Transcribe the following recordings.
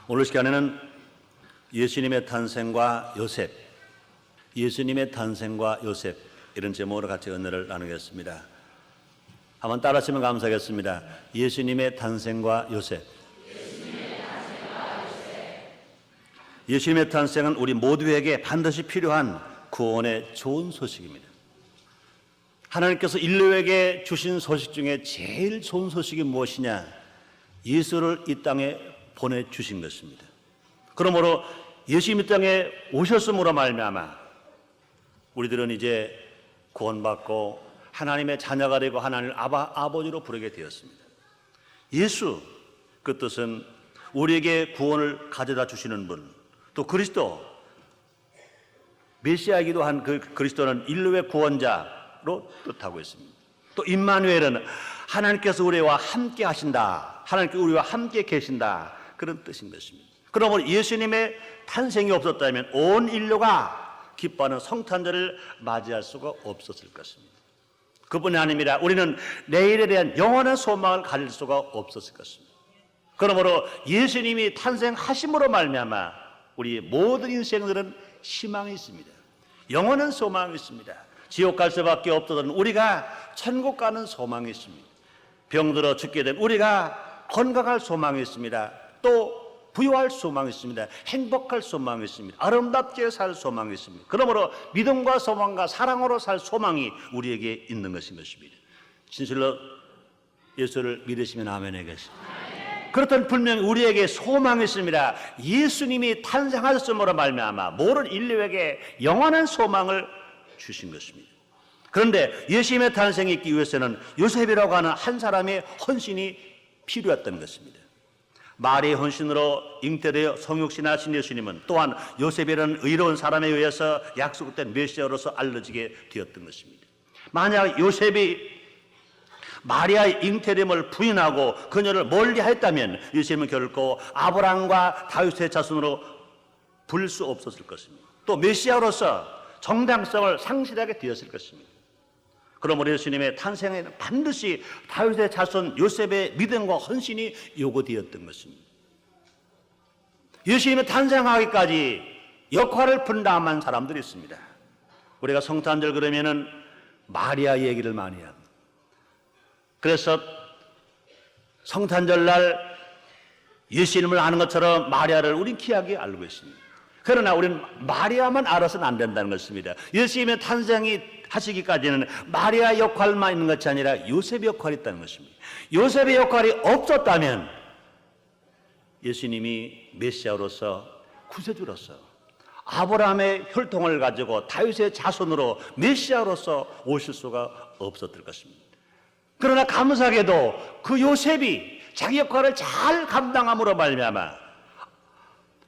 오늘 시간에는 예수님의 탄생과 요셉, 예수님의 탄생과 요셉 이런 제목으로 같이 은혜를 나누겠습니다. 한번 따라하시면 감사하겠습니다. 예수님의 탄생과 요셉. 예수님의 탄생은 우리 모두에게 반드시 필요한 구원의 좋은 소식입니다. 하나님께서 인류에게 주신 소식 중에 제일 좋은 소식이 무엇이냐? 예수를 이 땅에 보내주신 것입니다. 그러므로 예수님이 땅에 오셨음으로 말미암아 우리들은 이제 구원받고 하나님의 자녀가 되고 하나님을 아버지로 부르게 되었습니다. 예수, 그 뜻은 우리에게 구원을 가져다 주시는 분, 또 그리스도, 메시아이기도 한 그 그리스도는 인류의 구원자로 뜻하고 있습니다. 또 임마누엘은 하나님께서 우리와 함께 하신다, 하나님께서 우리와 함께 계신다, 그런 뜻인 것입니다. 그러므로 예수님의 탄생이 없었다면 온 인류가 기뻐하는 성탄절을 맞이할 수가 없었을 것입니다. 그뿐이 아닙니다. 우리는 내일에 대한 영원한 소망을 가질 수가 없었을 것입니다. 그러므로 예수님이 탄생하심으로 말미암아 우리 모든 인생들은 희망이 있습니다. 영원한 소망이 있습니다. 지옥 갈 수밖에 없었던 우리가 천국 가는 소망이 있습니다. 병들어 죽게 된 우리가 건강할 소망이 있습니다. 또 부유할 소망이 있습니다. 행복할 소망이 있습니다. 아름답게 살 소망이 있습니다. 그러므로 믿음과 소망과 사랑으로 살 소망이 우리에게 있는 것입니다. 진실로 예수를 믿으시면 아멘 하겠습니다. 그렇다면 분명히 우리에게 소망이 있습니다. 예수님이 탄생하셨음으로 말미암아 모든 인류에게 영원한 소망을 주신 것입니다. 그런데 예수님의 탄생이 있기 위해서는 요셉이라고 하는 한 사람의 헌신이 필요했던 것입니다. 마리의 헌신으로 잉태되어 성육신하신 예수님은 또한 요셉이라는 의로운 사람에 의해서 약속된 메시아로서 알려지게 되었던 것입니다. 만약 요셉이 마리아의 잉태됨을 부인하고 그녀를 멀리했다면 요셉은 결코 아브라함과 다윗의 자손으로 부를 수 없었을 것입니다. 또 메시아로서 정당성을 상실하게 되었을 것입니다. 그러므로 예수님의 탄생에는 반드시 다윗의 자손 요셉의 믿음과 헌신이 요구되었던 것입니다. 예수님의 탄생하기까지 역할을 분담한 사람들이 있습니다. 우리가 성탄절 그러면은 마리아 얘기를 많이 합니다. 그래서 성탄절 날 예수님을 아는 것처럼 마리아를 우린 귀하게 알고 있습니다. 그러나 우리는 마리아만 알아서는 안 된다는 것입니다. 예수님의 탄생이 하시기까지는 마리아 역할만 있는 것이 아니라 요셉의 역할이 있다는 것입니다. 요셉의 역할이 없었다면 예수님이 메시아로서 구세주로서 아브라함의 혈통을 가지고 다윗의 자손으로 메시아로서 오실 수가 없었을 것입니다. 그러나 감사하게도 그 요셉이 자기 역할을 잘 감당함으로 말미암아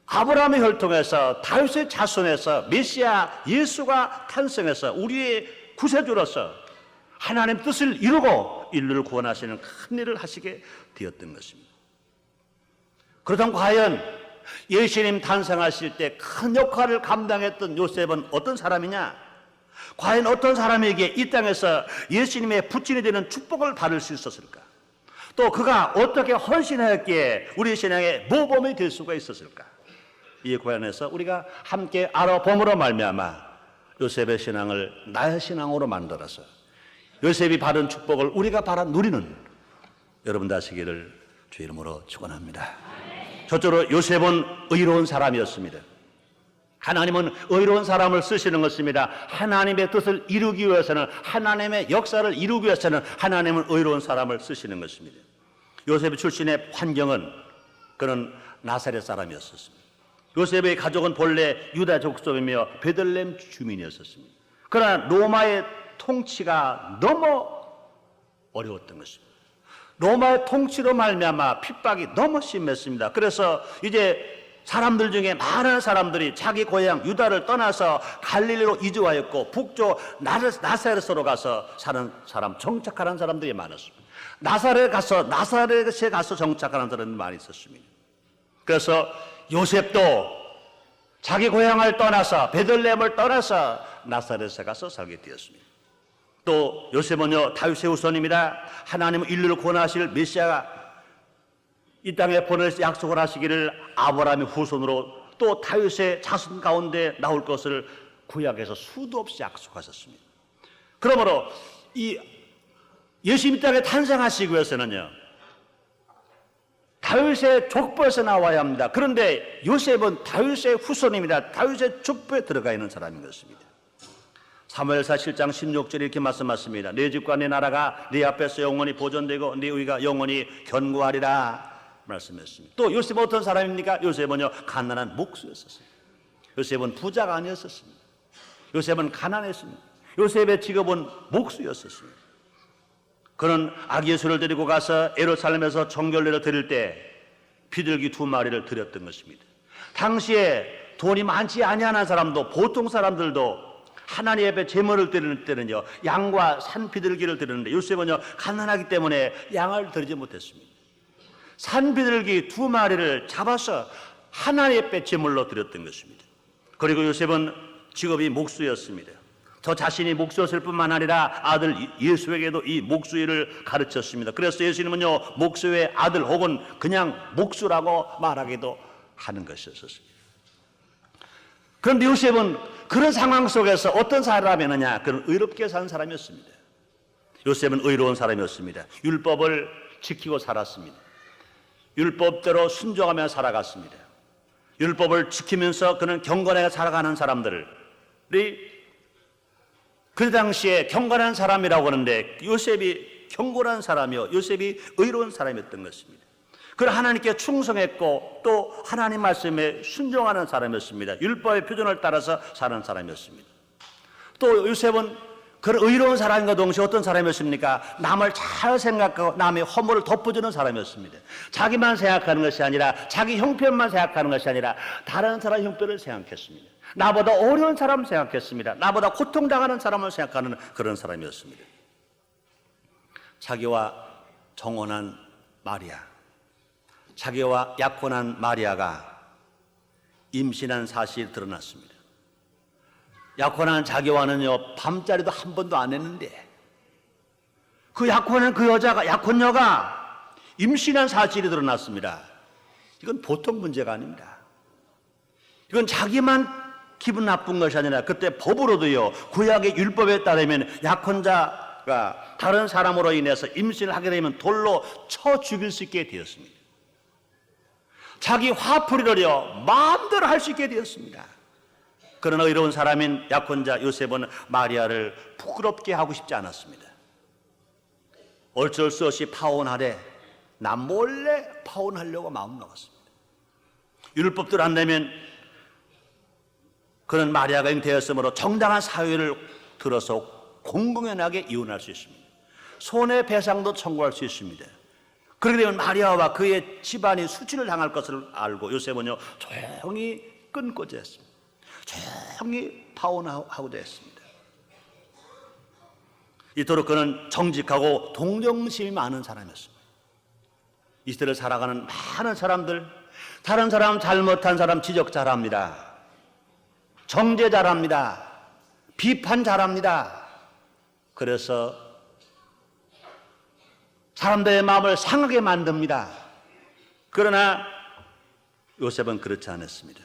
아브라함의 혈통에서 다윗의 자손에서 메시아 예수가 탄생해서 우리의 구세주로서 하나님의 뜻을 이루고 인류를 구원하시는 큰 일을 하시게 되었던 것입니다. 그렇다면 과연 예수님 탄생하실 때 큰 역할을 감당했던 요셉은 어떤 사람이냐? 과연 어떤 사람에게 이 땅에서 예수님의 부친이 되는 축복을 받을 수 있었을까? 또 그가 어떻게 헌신하였기에 우리 신앙의 모범이 될 수가 있었을까? 이 관련해서 우리가 함께 알아봄으로 말미암아 요셉의 신앙을 나의 신앙으로 만들어서 요셉이 받은 축복을 우리가 받아 누리는 여러분 되시기를 주 이름으로 축원합니다. 첫째로 요셉은 의로운 사람이었습니다. 하나님은 의로운 사람을 쓰시는 것입니다. 하나님의 뜻을 이루기 위해서는, 하나님의 역사를 이루기 위해서는 하나님은 의로운 사람을 쓰시는 것입니다. 요셉의 출신의 환경은 그는 나사렛 사람이었습니다. 요셉의 가족은 본래 유다 족속이며 베들레헴 주민이었습니다. 그러나 로마의 통치가 너무 어려웠던 것입니다. 로마의 통치로 말미암아 핍박이 너무 심했습니다. 그래서 이제 사람들 중에 많은 사람들이 자기 고향 유다를 떠나서 갈릴리로 이주하였고 북쪽 나사렛으로 가서 사는 사람, 정착하는 사람들이 많았습니다. 나사렛에 가서 정착하는 사람들이 많이 있었습니다. 그래서 요셉도 자기 고향을 떠나서 베들레헴을 떠나서 나사렛에 가서 살게 되었습니다. 또 요셉은요 다윗의 후손입니다. 하나님은 인류를 구원하실 메시아가 이 땅에 보낼 약속을 하시기를 아브라함의 후손으로 또 다윗의 자손 가운데 나올 것을 구약에서 수도 없이 약속하셨습니다. 그러므로 이 예수님 이 땅에 탄생하시기 위해서는요, 다윗의 족보에서 나와야 합니다. 그런데 요셉은 다윗의 후손입니다. 다윗의 족보에 들어가 있는 사람인 것입니다. 사무엘사 7장 16절에 이렇게 말씀하십니다. 내 집과 내 나라가 네 앞에서 영원히 보존되고 네 의가 영원히 견고하리라 말씀했습니다. 또 요셉은 어떤 사람입니까? 요셉은요, 가난한 목수였었습니다. 요셉은 부자가 아니었었습니다. 요셉은 가난했습니다. 요셉의 직업은 목수였었습니다. 그는 아기 예수를 데리고 가서 예루살렘에서 정결례를 드릴 때 비둘기 2마리를 드렸던 것입니다. 당시에 돈이 많지 아니한 사람도, 보통 사람들도 하나님 앞에 제물을 드리는 때는요, 양과 산 비둘기를 드리는데 요셉은요, 가난하기 때문에 양을 드리지 못했습니다. 산 비둘기 2마리를 잡아서 하나님 앞에 제물로 드렸던 것입니다. 그리고 요셉은 직업이 목수였습니다. 저 자신이 목수였을 뿐만 아니라 아들 예수에게도 이 목수일을 가르쳤습니다. 그래서 예수님은요, 목수의 아들 혹은 그냥 목수라고 말하기도 하는 것이었습니다. 그런데 요셉은 그런 상황 속에서 어떤 사람이었느냐? 그는 의롭게 산 사람이었습니다. 요셉은 의로운 사람이었습니다. 율법을 지키고 살았습니다. 율법대로 순종하며 살아갔습니다. 율법을 지키면서 그는 경건하게 살아가는 사람들이 그 당시에 경건한 사람이라고 하는데 요셉이 경건한 사람이요, 요셉이 의로운 사람이었던 것입니다. 그는 하나님께 충성했고 또 하나님 말씀에 순종하는 사람이었습니다. 율법의 표준을 따라서 사는 사람이었습니다. 또 요셉은 그런 의로운 사람과 동시에 어떤 사람이었습니까? 남을 잘 생각하고 남의 허물을 덮어주는 사람이었습니다. 자기만 생각하는 것이 아니라, 자기 형편만 생각하는 것이 아니라 다른 사람 형편을 생각했습니다. 나보다 어려운 사람을 생각했습니다. 나보다 고통당하는 사람을 생각하는 그런 사람이었습니다. 자기와 정혼한 마리아, 자기와 약혼한 마리아가 임신한 사실이 드러났습니다. 약혼한 자기와는요, 밤자리도 한 번도 안 했는데 그 약혼한 그 여자가, 약혼녀가 임신한 사실이 드러났습니다. 이건 보통 문제가 아닙니다. 이건 자기만 기분 나쁜 것이 아니라 그때 법으로도요, 구약의 율법에 따르면 약혼자가 다른 사람으로 인해서 임신을 하게 되면 돌로 쳐 죽일 수 있게 되었습니다. 자기 화풀이를요, 마음대로 할 수 있게 되었습니다. 그러나 의로운 사람인 약혼자 요셉은 마리아를 부끄럽게 하고 싶지 않았습니다. 어쩔 수 없이 파혼하래 남 몰래 파혼하려고 마음 먹었습니다. 율법대로 안 되면 그는 마리아가 잉태였으므로 정당한 사유를 들어서 공공연하게 이혼할 수 있습니다. 손해배상도 청구할 수 있습니다. 그렇게 되면 마리아와 그의 집안이 수치를 당할 것을 알고 요셉은요, 조용히 끊고자 했습니다. 조용히 파혼하고자 했습니다. 이토록 그는 정직하고 동정심이 많은 사람이었습니다. 이 시대를 살아가는 많은 사람들, 다른 사람 잘못한 사람 지적 잘합니다. 정죄 잘합니다. 비판 잘합니다. 그래서 사람들의 마음을 상하게 만듭니다. 그러나 요셉은 그렇지 않았습니다.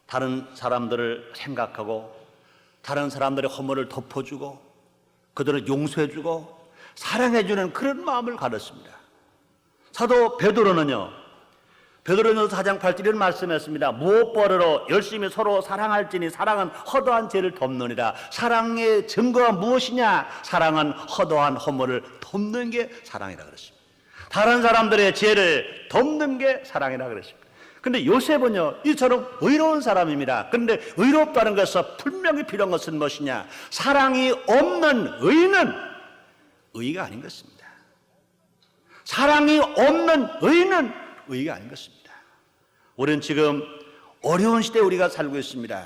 다른 사람들을 생각하고 다른 사람들의 허물을 덮어주고 그들을 용서해주고 사랑해주는 그런 마음을 가졌습니다. 사도 베드로는요, 베드로전서 4장 8절에 말씀했습니다. 무엇보다도 열심히 서로 사랑할지니 사랑은 허다한 죄를 덮느니라. 사랑의 증거가 무엇이냐? 사랑은 허다한 허물을 덮는 게 사랑이라 그랬습니다. 다른 사람들의 죄를 덮는 게 사랑이라 그랬습니다. 근데 요셉은요, 이처럼 의로운 사람입니다. 그런데 의롭다는 것은 분명히 필요한 것은 무엇이냐? 사랑이 없는 의는 의가 아닌 것입니다. 사랑이 없는 의는 의가 아닌 것입니다. 우리는 지금 어려운 시대에 우리가 살고 있습니다.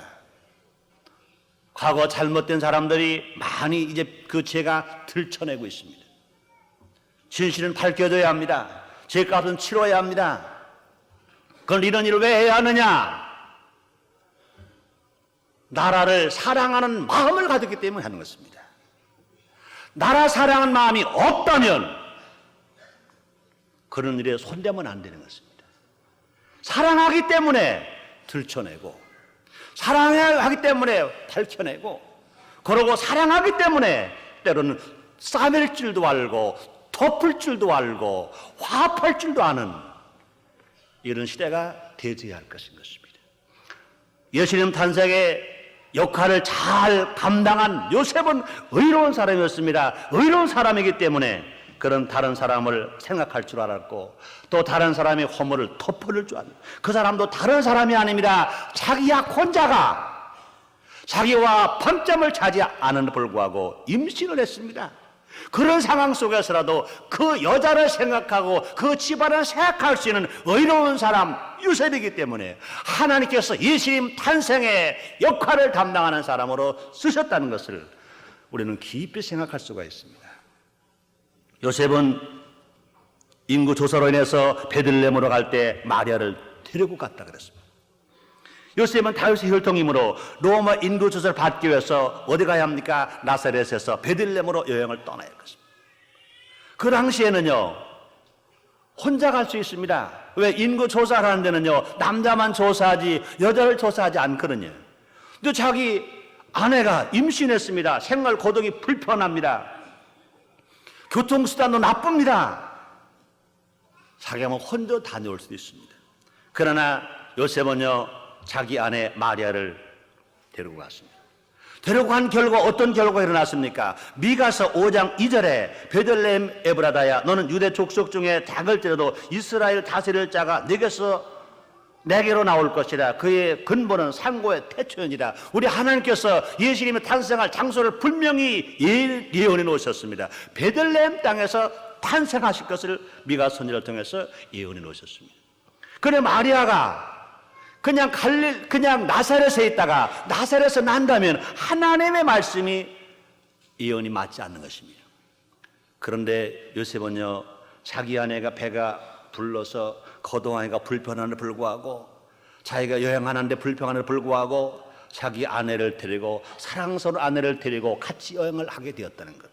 과거 잘못된 사람들이 많이 이제 그 죄가 들춰내고 있습니다. 진실은 밝혀져야 합니다. 죄값은 치러야 합니다. 그건 이런 일을 왜 해야 하느냐? 나라를 사랑하는 마음을 가졌기 때문에 하는 것입니다. 나라 사랑하는 마음이 없다면 그런 일에 손대면 안 되는 것입니다. 사랑하기 때문에 들춰내고, 사랑하기 때문에 밝혀내고, 그러고 사랑하기 때문에 때로는 싸맬 줄도 알고 덮을 줄도 알고 화합할 줄도 아는 이런 시대가 되어야 할 것인 것입니다. 예수님 탄생의 역할을 잘 감당한 요셉은 의로운 사람이었습니다. 의로운 사람이기 때문에 그런 다른 사람을 생각할 줄 알았고, 또 다른 사람의 허물을 덮어줄 줄 알았고, 그 사람도 다른 사람이 아닙니다. 자기 약혼자가 자기와 밤잠을 자지 않은 불구하고 임신을 했습니다. 그런 상황 속에서라도 그 여자를 생각하고 그 집안을 생각할 수 있는 의로운 사람 요셉이기 때문에 하나님께서 예수님 탄생의 역할을 담당하는 사람으로 쓰셨다는 것을 우리는 깊이 생각할 수가 있습니다. 요셉은 인구 조사로 인해서 베들레헴으로 갈 때 마리아를 데리고 갔다 그랬습니다. 요셉은 다윗의 혈통이므로 로마 인구 조사를 받기 위해서 어디 가야 합니까? 나사렛에서 베들레헴으로 여행을 떠나야 할 것입니다. 그 당시에는요, 혼자 갈 수 있습니다. 왜? 인구 조사를 하는 데는요, 남자만 조사하지 여자를 조사하지 않거든요. 근데 자기 아내가 임신했습니다. 생활 고독이 불편합니다. 교통수단도 나쁩니다. 자기가 혼자 다녀올 수도 있습니다. 그러나 요셉은요, 자기 아내 마리아를 데리고 갔습니다. 데리고 간 결과 어떤 결과가 일어났습니까? 미가서 5장 2절에 베들레헴 에브라다야, 너는 유대 족속 중에 닭을 찌려도 이스라엘 다스릴 자가 내게로 나올 것이라. 그의 근본은 상고의 태초이니라. 우리 하나님께서 예수님의 탄생할 장소를 분명히 예언해 놓으셨습니다. 베들레헴 땅에서 탄생하실 것을 미가 선지자를 통해서 예언해 놓으셨습니다. 그래 마리아가 그냥 나사렛에 있다가 나사렛에서 난다면 하나님의 말씀이 예언이 맞지 않는 것입니다. 그런데 요셉은요, 자기 아내가 배가 불러서 거동하기가 불편함에 불구하고, 자기가 여행하는데 불편함에 불구하고 자기 아내를 데리고, 사랑스러운 아내를 데리고 같이 여행을 하게 되었다는 것,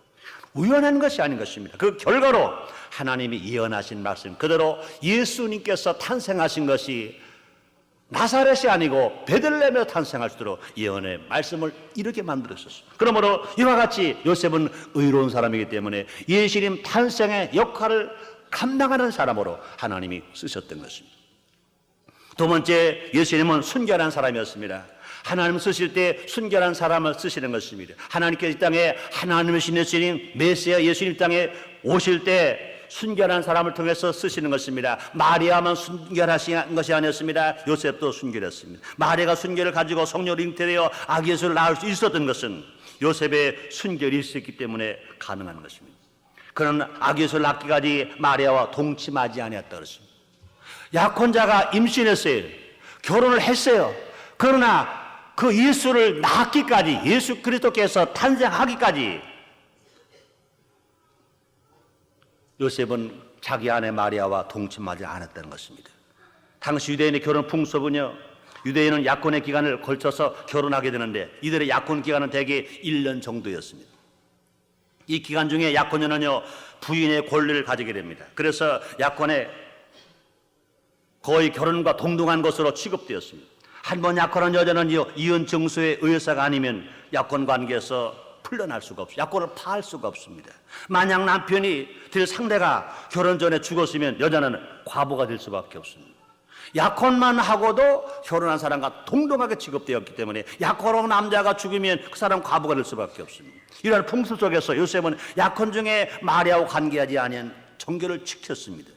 우연한 것이 아닌 것입니다. 그 결과로 하나님이 예언하신 말씀 그대로 예수님께서 탄생하신 것이 나사렛이 아니고 베들레헴에서 탄생할 수 있도록 예언의 말씀을 이렇게 만들었었습니다. 그러므로 이와 같이 요셉은 의로운 사람이기 때문에 예수님 탄생의 역할을 감당하는 사람으로 하나님이 쓰셨던 것입니다. 두 번째, 예수님은 순결한 사람이었습니다. 하나님 쓰실 때 순결한 사람을 쓰시는 것입니다. 하나님께서 이 땅에 하나님의 신 예수님 메시아 예수님 땅에 오실 때 순결한 사람을 통해서 쓰시는 것입니다. 마리아만 순결하신 것이 아니었습니다. 요셉도 순결했습니다. 마리아가 순결을 가지고 성령으로 잉태되어 아기 예수를 낳을 수 있었던 것은 요셉의 순결이 있었기 때문에 가능한 것입니다. 그런 아기 예수를 낳기까지 마리아와 동침하지 아니었다 그랬습니다. 약혼자가 임신했어요. 결혼을 했어요. 그러나 그 예수를 낳기까지, 예수 그리스도께서 탄생하기까지 요셉은 자기 아내 마리아와 동침하지 않았다는 것입니다. 당시 유대인의 결혼 풍습은요, 유대인은 약혼의 기간을 걸쳐서 결혼하게 되는데 이들의 약혼 기간은 대개 1년 정도였습니다. 이 기간 중에 약혼녀는요, 부인의 권리를 가지게 됩니다. 그래서 약혼에 거의 결혼과 동등한 것으로 취급되었습니다. 한 번 약혼한 여자는요, 이혼 증서의 의사가 아니면 약혼 관계에서 풀려날 수가 없어요. 약혼을 파할 수가 없습니다. 만약 남편이 될 상대가 결혼 전에 죽었으면 여자는 과부가 될 수밖에 없습니다. 약혼만 하고도 결혼한 사람과 동등하게 취급되었기 때문에 약혼한 남자가 죽으면 그 사람 과부가 될 수밖에 없습니다. 이런 풍습 속에서 요셉은 약혼 중에 마리아와 관계하지 아니한 정결을 지켰습니다.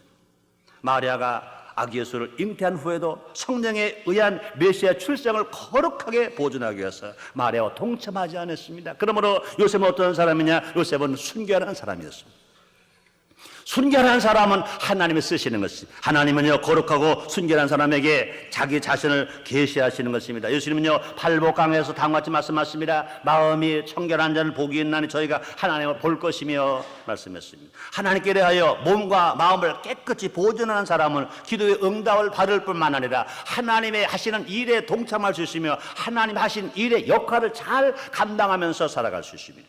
마리아가 아기 예수를 잉태한 후에도 성령에 의한 메시아 출생을 거룩하게 보존하기 위해서 마리아와 동참하지 않았습니다. 그러므로 요셉은 어떤 사람이냐? 요셉은 순결한 사람이었습니다. 순결한 사람은 하나님이 쓰시는 것입니다. 하나님은요, 거룩하고 순결한 사람에게 자기 자신을 계시하시는 것입니다. 예수님은요, 팔복강에서 다음같이 말씀하십니다. 마음이 청결한 자를 보기 있나니 저희가 하나님을 볼 것이며 말씀했습니다. 하나님께 대하여 몸과 마음을 깨끗이 보존하는 사람은 기도의 응답을 받을 뿐만 아니라 하나님의 하시는 일에 동참할 수 있으며 하나님 하신 일의 역할을 잘 감당하면서 살아갈 수 있습니다.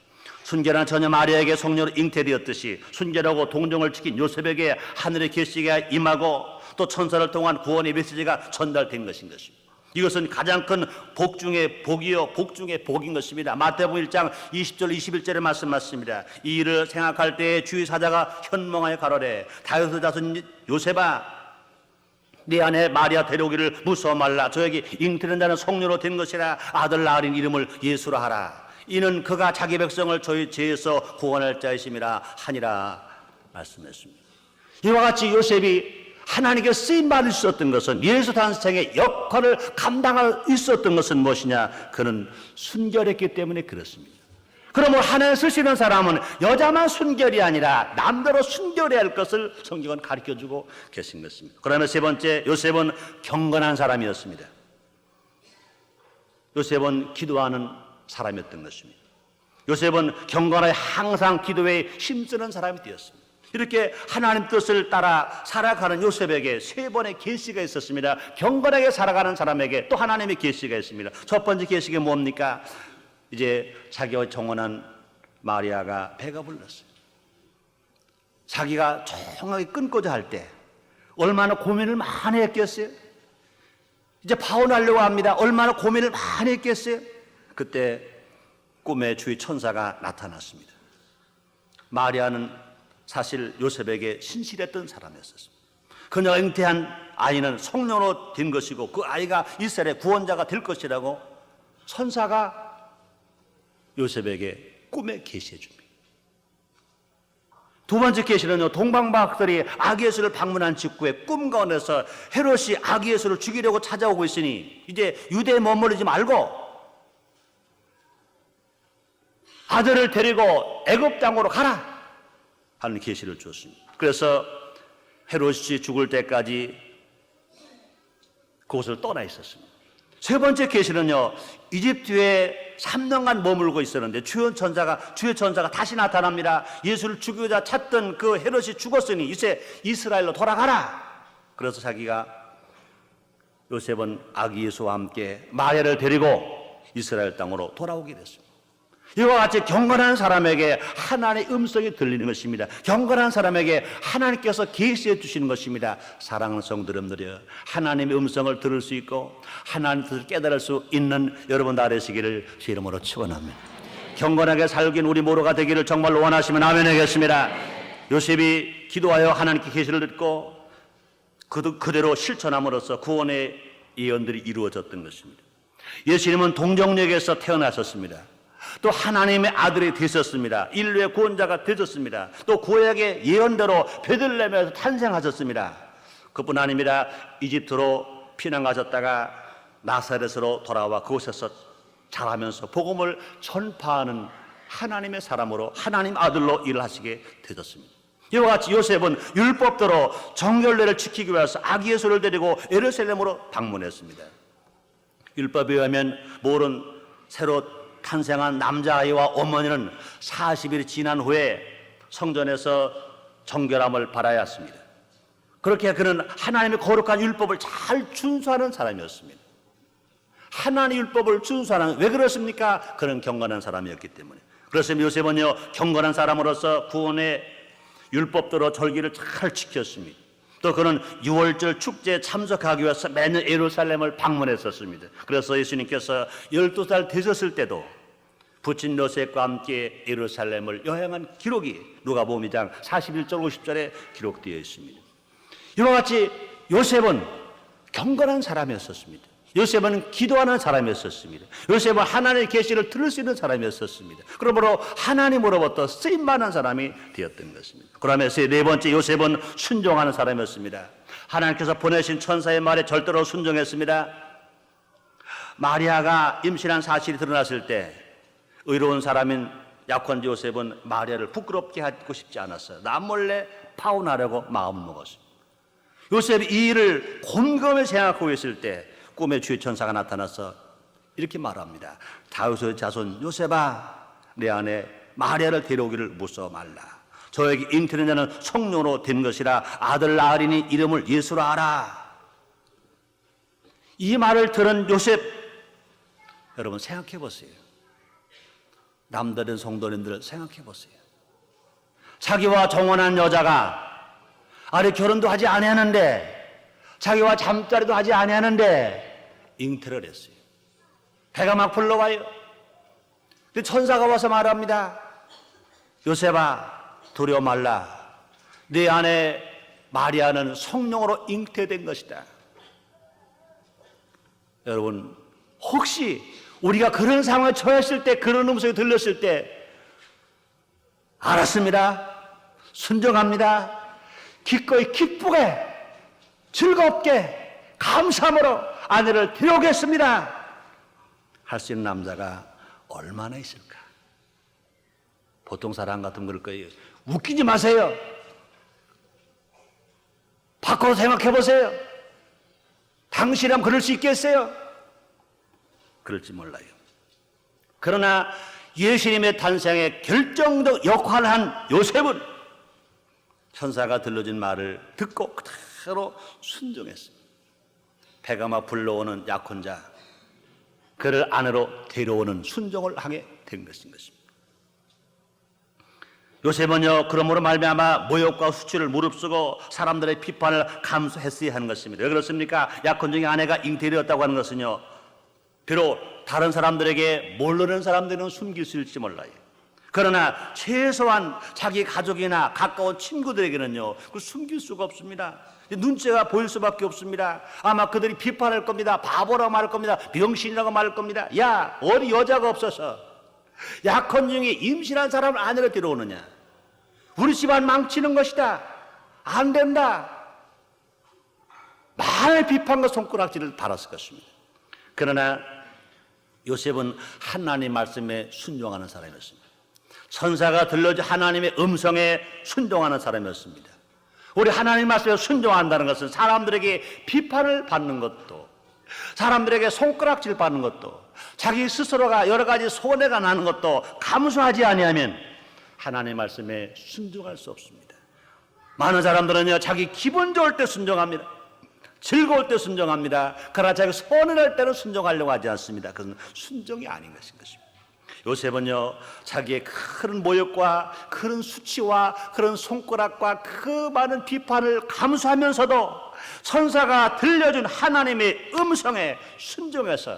순결한 처녀 마리아에게 성령으로 잉태되었듯이 순결하고 동정을 지킨 요셉에게 하늘의 계시가 임하고 또 천사를 통한 구원의 메시지가 전달된 것인 것입니다. 이것은 가장 큰 복 중의 복이요 복 중의 복인 것입니다. 마태복음 1장 20절 21절의 말씀 맞습니다. 이 일을 생각할 때에 주의 사자가 현몽하여 가로되 다윗의 자손 요셉아 네 아내 마리아 데려오기를 무서워 말라. 저에게 잉태된 자는 성령으로 된 것이라. 아들 낳으린 이름을 예수라 하라. 이는 그가 자기 백성을 저희 죄에서 구원할 자이심이라 하니라 말씀했습니다. 이와 같이 요셉이 하나님께 쓰임받을 수 있었던 것은 예수 탄생의 역할을 감당할 수 있었던 것은 무엇이냐? 그는 순결했기 때문에 그렇습니다. 그러므로 하나님 쓰시는 사람은 여자만 순결이 아니라 남대로 순결해야 할 것을 성경은 가르쳐주고 계신 것입니다. 그러면 세 번째, 요셉은 경건한 사람이었습니다. 요셉은 기도하는 사람이었던 것입니다. 요셉은 경건하게 항상 기도에 힘쓰는 사람이 되었습니다. 이렇게 하나님 뜻을 따라 살아가는 요셉에게 세 번의 계시가 있었습니다. 경건하게 살아가는 사람에게 또 하나님의 계시가 있습니다. 첫 번째 계시가 뭡니까? 이제 자기와 정혼한 마리아가 배가 불렀어요. 자기가 조용하게 끊고자 할 때 얼마나 고민을 많이 했겠어요? 이제 파혼하려고 합니다. 얼마나 고민을 많이 했겠어요? 그때 꿈에 주의 천사가 나타났습니다. 마리아는 사실 요셉에게 신실했던 사람이었습니다. 그녀가 잉태한 아이는 성령으로 된 것이고 그 아이가 이스라엘의 구원자가 될 것이라고 천사가 요셉에게 꿈에 계시해 줍니다. 두 번째 계시는요, 동방박들이 아기 예수를 방문한 직후에 꿈 가운데서 헤롯이 아기 예수를 죽이려고 찾아오고 있으니 이제 유대에 머무르지 말고 아들을 데리고 애굽 땅으로 가라 하는 계시를 주었습니다. 그래서 헤롯이 죽을 때까지 그곳을 떠나 있었습니다. 세 번째 계시는요, 이집트에 3년간 머물고 있었는데 주의 천사가 다시 나타납니다. 예수를 죽이고자 찾던 그 헤롯이 죽었으니 이제 이스라엘로 돌아가라. 그래서 자기가 요셉은 아기 예수와 함께 마리아를 데리고 이스라엘 땅으로 돌아오게 됐습니다. 이와 같이 경건한 사람에게 하나님의 음성이 들리는 것입니다. 경건한 사람에게 하나님께서 계시해 주시는 것입니다. 사랑하는 성도님들이여, 하나님의 음성을 들을 수 있고 하나님의 뜻을 깨달을 수 있는 여러분 다 되시기를 주 이름으로 축원합니다. 경건하게 살긴 우리 모두가 되기를 정말로 원하시면 아멘 하겠습니다. 요셉이 기도하여 하나님께 계시를 듣고 그대로 실천함으로써 구원의 예언들이 이루어졌던 것입니다. 예수님은 동정역에서 태어나셨습니다. 또 하나님의 아들이 되셨습니다. 인류의 구원자가 되셨습니다. 또 구약의 예언대로 베들레헴에서 탄생하셨습니다. 그뿐 아닙니다. 이집트로 피난 가셨다가 나사렛으로 돌아와 그곳에서 자라면서 복음을 전파하는 하나님의 사람으로 하나님 아들로 일을 하시게 되셨습니다. 이와 같이 요셉은 율법대로 정결례를 지키기 위해서 아기 예수를 데리고 예루살렘으로 방문했습니다. 율법에 의하면 모든 새로 탄생한 남자아이와 어머니는 40일이 지난 후에 성전에서 정결함을 받아야 했습니다. 그렇게 그는 하나님의 거룩한 율법을 잘 준수하는 사람이었습니다. 하나님의 율법을 준수하는, 왜 그렇습니까? 그는 경건한 사람이었기 때문에. 그래서 요셉은요, 경건한 사람으로서 구원의 율법대로 절기를 잘 지켰습니다. 또 그는 6월절 축제에 참석하기 위해서 매년 예루살렘을 방문했었습니다. 그래서 예수님께서 12살 되셨을 때도 부친 요셉과 함께 예루살렘을 여행한 기록이 누가복음 2장 41절 50절에 기록되어 있습니다. 이와 같이 요셉은 경건한 사람이었습니다. 요셉은 기도하는 사람이었습니다. 요셉은 하나님의 계시를 들을 수 있는 사람이었습니다. 그러므로 하나님으로부터 쓰임받는 사람이 되었던 것입니다. 그러면서 네 번째, 요셉은 순종하는 사람이었습니다. 하나님께서 보내신 천사의 말에 절대로 순종했습니다. 마리아가 임신한 사실이 드러났을 때 의로운 사람인 약혼 요셉은 마리아를 부끄럽게 하고 싶지 않았어요. 남몰래 파혼하려고 마음을 먹었습니다. 요셉이 이 일을 곰곰이 생각하고 있을 때 꿈에 주의 천사가 나타나서 이렇게 말합니다. 다윗의 자손 요셉아, 내 아내 마리아를 데려오기를 무서워 말라. 저에게 잉태된 자는 성령으로 된 것이라. 아들 낳으리니 이름을 예수라 하라. 이 말을 들은 요셉, 여러분 생각해 보세요. 남다른 성도님들 생각해 보세요. 자기와 정혼한 여자가 아니 결혼도 하지 아니하는데 자기와 잠자리도 하지 아니하는데 잉태를 했어요. 배가 막 불러와요. 근데 천사가 와서 말합니다. 요셉아 두려워 말라. 네 아내 마리아는 성령으로 잉태된 것이다. 여러분 혹시 우리가 그런 상황에 처했을 때 그런 음성이 들렸을 때 알았습니다. 순종합니다. 기꺼이 기쁘게 즐겁게 감사함으로 아내를 데려오겠습니다. 할 수 있는 남자가 얼마나 있을까? 보통 사람 같으면 그럴 거예요. 웃기지 마세요. 바꿔서 생각해 보세요. 당신이라면 그럴 수 있겠어요? 그럴지 몰라요. 그러나 예수님의 탄생에 결정적 역할을 한 요셉은 천사가 들려준 말을 듣고 그대로 순종했습니다. 배가 막 불러오는 약혼자, 그를 안으로 데려오는 순종을 하게 된 것인 것입니다. 요셉은요 그러므로 말미암아 모욕과 수치를 무릅쓰고 사람들의 비판을 감수했어야 하는 것입니다. 왜 그렇습니까? 약혼 중에 아내가 잉태되었다고 하는 것은요 비록 다른 사람들에게 모르는 사람들은 숨길 수 있을지 몰라요. 그러나 최소한 자기 가족이나 가까운 친구들에게는요 그걸 숨길 수가 없습니다. 눈치가 보일 수밖에 없습니다. 아마 그들이 비판할 겁니다. 바보라고 말할 겁니다. 병신이라고 말할 겁니다. 야 어디 여자가 없어서 약혼 중에 임신한 사람을 아내로 데려오느냐. 우리 집안 망치는 것이다. 안 된다. 많은 비판과 손가락질을 받았을 것입니다. 그러나 요셉은 하나님 말씀에 순종하는 사람이었습니다. 천사가 들려준 하나님의 음성에 순종하는 사람이었습니다. 우리 하나님 말씀에 순종한다는 것은 사람들에게 비판을 받는 것도 사람들에게 손가락질 받는 것도 자기 스스로가 여러 가지 손해가 나는 것도 감수하지 아니하면 하나님의 말씀에 순종할 수 없습니다. 많은 사람들은요 자기 기분 좋을 때 순종합니다. 즐거울 때 순종합니다. 그러나 자기 손해날 때는 순종하려고 하지 않습니다. 그것은 순종이 아닌 것인 것입니다. 요셉은요 자기의 큰 모욕과 큰 수치와 그런 손가락과 그 많은 비판을 감수하면서도 천사가 들려준 하나님의 음성에 순종해서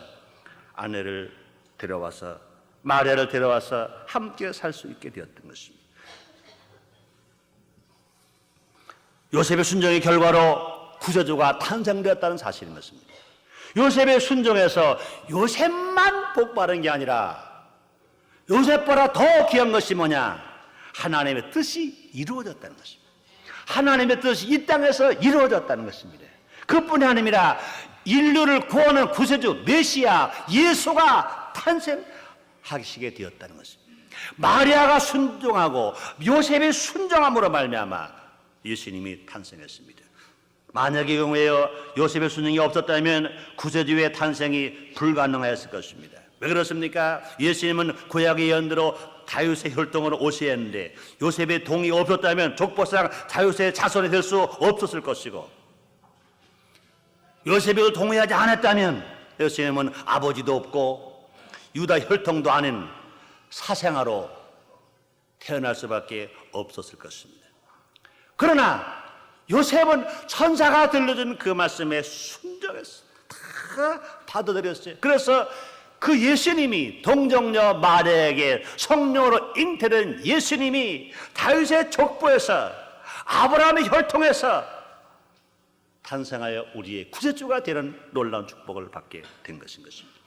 아내를 데려와서 마리아를 데려와서 함께 살 수 있게 되었던 것입니다. 요셉의 순종의 결과로 구세주가 탄생되었다는 사실인 것입니다. 요셉의 순종에서 요셉만 복받은 게 아니라 요셉보다 더 귀한 것이 뭐냐? 하나님의 뜻이 이루어졌다는 것입니다. 하나님의 뜻이 이 땅에서 이루어졌다는 것입니다. 그뿐이 아니라 인류를 구원하는 구세주 메시아 예수가 탄생하시게 되었다는 것입니다. 마리아가 순종하고 요셉이 순종함으로 말미암아 예수님이 탄생했습니다. 만약의 경우에 요셉의 순종이 없었다면 구세주의 탄생이 불가능했을 것입니다. 왜 그렇습니까? 예수님은 구약의 예언대로 다윗의 혈통으로 오셔야 했는데 요셉의 동의가 없었다면 족보상 다윗의 자손이 될 수 없었을 것이고 요셉이 동의하지 않았다면 예수님은 아버지도 없고 유다 혈통도 아닌 사생아로 태어날 수밖에 없었을 것입니다. 그러나 요셉은 천사가 들려준 그 말씀에 순종했어요. 다 받아들였어요. 그래서 그 예수님이 동정녀 마리아에게 성령으로 잉태된 예수님이 다윗의 족보에서 아브라함의 혈통에서 탄생하여 우리의 구세주가 되는 놀라운 축복을 받게 된 것인 것입니다.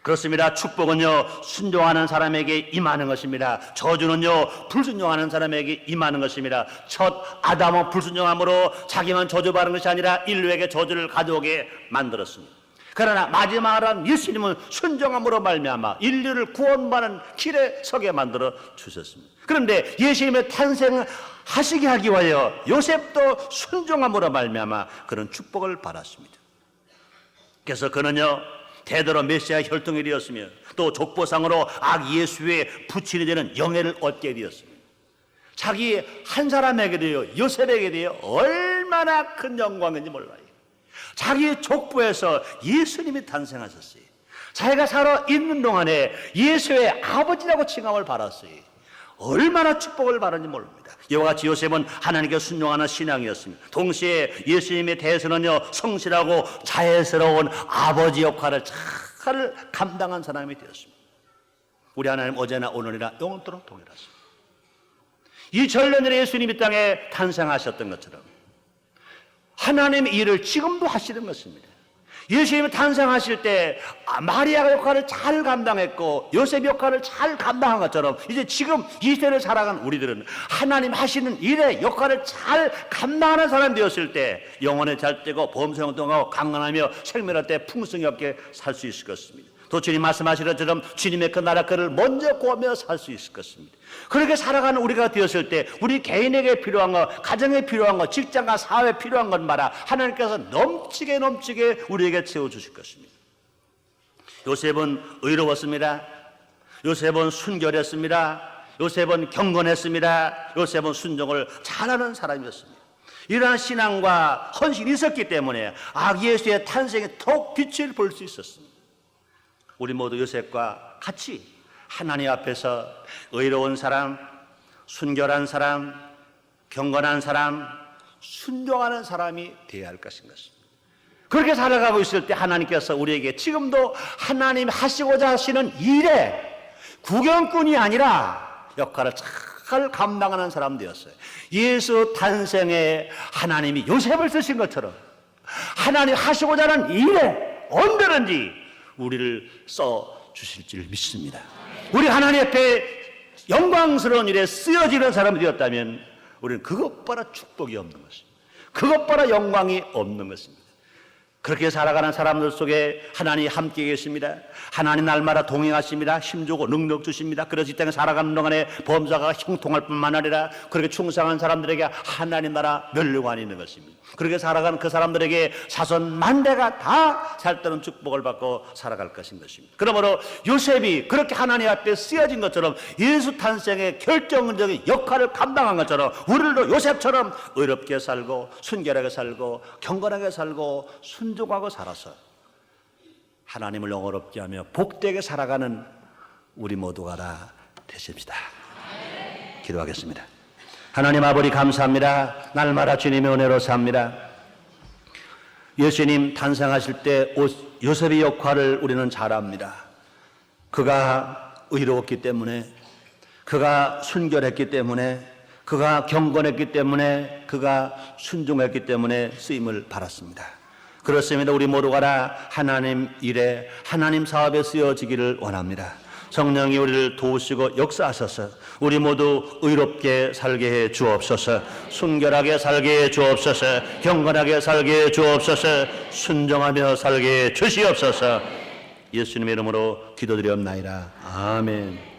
그렇습니다. 축복은요 순종하는 사람에게 임하는 것입니다. 저주는요 불순종하는 사람에게 임하는 것입니다. 첫 아담은 불순종함으로 자기만 저주받은 것이 아니라 인류에게 저주를 가져오게 만들었습니다. 그러나 마지막으로 예수님은 순종함으로 말미암아 인류를 구원받는 길에 서게 만들어 주셨습니다. 그런데 예수님의 탄생하시게 하기 위하여 요셉도 순종함으로 말미암아 그런 축복을 받았습니다. 그래서 그는요 대대로 메시아 혈통이 되었으며 또 족보상으로 악 예수의 부친이 되는 영예를 얻게 되었습니다. 자기 한 사람에게도요 요셉에게도요 얼마나 큰 영광인지 몰라요. 자기 족보에서 예수님이 탄생하셨어요. 자기가 살아 있는 동안에 예수의 아버지라고 칭함을 받았어요. 얼마나 축복을 받았는지 모릅니다. 이와 같이 요셉은 하나님께 순종하는 신앙이었습니다. 동시에 예수님에 대해서는요, 성실하고 자애스러운 아버지 역할을 잘 감당한 사람이 되었습니다. 우리 하나님 어제나 오늘이나 영원토록 동일하십니다. 2000년 전에 예수님이 땅에 탄생하셨던 것처럼 하나님의 일을 지금도 하시는 것입니다. 예수님이 탄생하실 때 마리아가 역할을 잘 감당했고 요셉 역할을 잘 감당한 것처럼 이제 지금 이 세대를 살아가는 우리들은 하나님 하시는 일의 역할을 잘 감당하는 사람이 되었을 때 영혼에 잘 되고 범성동하고 강건하며 생명할 때 풍성이 없게 살 수 있을 것입니다. 또 주님 말씀하신 것처럼 주님의 그 나라 그를 먼저 구하며 살 수 있을 것입니다. 그렇게 살아가는 우리가 되었을 때 우리 개인에게 필요한 것, 가정에 필요한 것, 직장과 사회에 필요한 것마다 하나님께서 넘치게 우리에게 채워주실 것입니다. 요셉은 의로웠습니다. 요셉은 순결했습니다. 요셉은 경건했습니다. 요셉은 순종을 잘하는 사람이었습니다. 이러한 신앙과 헌신이 있었기 때문에 예수의 탄생에 더욱 빛을 볼 수 있었습니다. 우리 모두 요셉과 같이 하나님 앞에서 의로운 사람, 순결한 사람, 경건한 사람, 순종하는 사람이 되어야 할 것인 것입니다. 그렇게 살아가고 있을 때 하나님께서 우리에게 지금도 하나님 하시고자 하시는 일에 구경꾼이 아니라 역할을 잘 감당하는 사람 되었어요. 예수 탄생에 하나님이 요셉을 쓰신 것처럼 하나님 하시고자 하는 일에 언제든지 우리를 써 주실 줄 믿습니다. 우리 하나님 앞에 영광스러운 일에 쓰여지는 사람이 되었다면 우리는 그것보다 축복이 없는 것입니다. 그것보다 영광이 없는 것입니다. 그렇게 살아가는 사람들 속에 하나님이 함께 계십니다. 하나님 날마다 동행하십니다. 힘주고 능력 주십니다. 그래서 이 땅에 살아가는 동안에 범사가 형통할 뿐만 아니라 그렇게 충성한 사람들에게 하나님 나라 멸류관이 있는 것입니다. 그렇게 살아가는 그 사람들에게 자손 만대가 다 살떠는 축복을 받고 살아갈 것인 것입니다. 그러므로 요셉이 그렇게 하나님 앞에 쓰여진 것처럼 예수 탄생의 결정적인 역할을 감당한 것처럼 우리들도 요셉처럼 의롭게 살고 순결하게 살고 경건하게 살고 순종하고 살아서 하나님을 영원롭게 하며 복되게 살아가는 우리 모두가 다 되십시다. 기도하겠습니다. 하나님 아버지 감사합니다. 날마다 주님의 은혜로 삽니다. 예수님 탄생하실 때 요셉의 역할을 우리는 잘 압니다. 그가 의로웠기 때문에, 그가 순결했기 때문에, 그가 경건했기 때문에, 그가 순종했기 때문에 쓰임을 받았습니다. 그렇습니다. 우리 모두가 다 하나님 일에 하나님 사업에 쓰여지기를 원합니다. 성령이 우리를 도우시고 역사하셔서 우리 모두 의롭게 살게 해 주옵소서. 순결하게 살게 해 주옵소서. 경건하게 살게 해 주옵소서. 순종하며 살게 해 주시옵소서. 예수님의 이름으로 기도드리옵나이다. 아멘.